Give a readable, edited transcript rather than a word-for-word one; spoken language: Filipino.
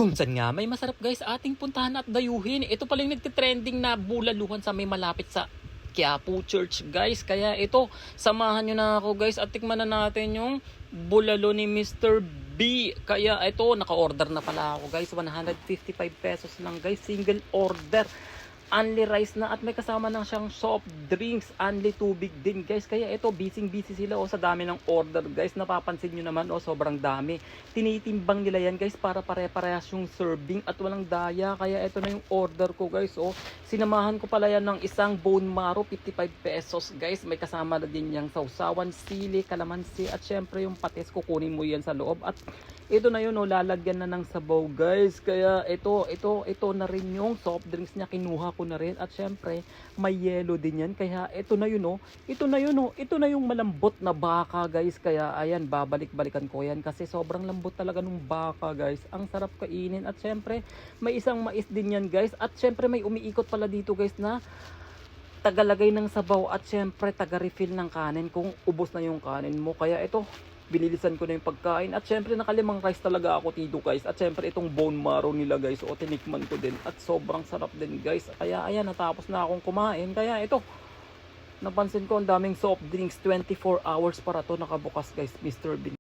Kung saan nga may masarap guys ating puntahan at dayuhin. Ito pala yung nagtitrending na bulaluhan sa may malapit sa Quiapo Church guys. Kaya ito, samahan nyo na ako guys at tikman na natin yung bulalo ni Mr. B. Kaya ito, naka-order na pala ako guys. 155 pesos lang guys, single order. Only rice na at may kasama na siyang soft drinks, only tubig din guys. Kaya ito, busy sila sa dami ng order guys. Napapansin nyo naman sobrang dami. Tinitimbang nila yan guys para pare-parehas yung serving at walang daya. Kaya ito na yung order ko guys. Sinamahan ko pala yan ng isang bone marrow, 55 pesos guys. May kasama na din yung sausawan, sili, kalamansi at syempre yung patis, kukunin mo yan sa loob. At ito na yun, lalagyan na ng sabaw guys. Kaya ito na rin yung soft drinks niya, kinuha ko na rin. At syempre may yellow din yan. Kaya ito na yun ito na yung malambot na baka guys. Kaya ayan, babalik-balikan ko yan kasi sobrang lambot talaga nung baka guys. Ang sarap kainin. At syempre may isang mais din yan guys. At syempre may umiikot pala dito guys na tagalagay ng sabaw at syempre taga-refill ng kanin kung ubos na yung kanin mo. Kaya ito, binilisan ko na yung pagkain. At syempre nakalimang rice talaga ako dito guys. At syempre itong bone marrow nila guys, tinikman ko din. At sobrang sarap din guys. Kaya ayan, natapos na akong kumain. Kaya ito, napansin ko ang daming soft drinks, 24 hours para to nakabukas guys, Mr. Bean.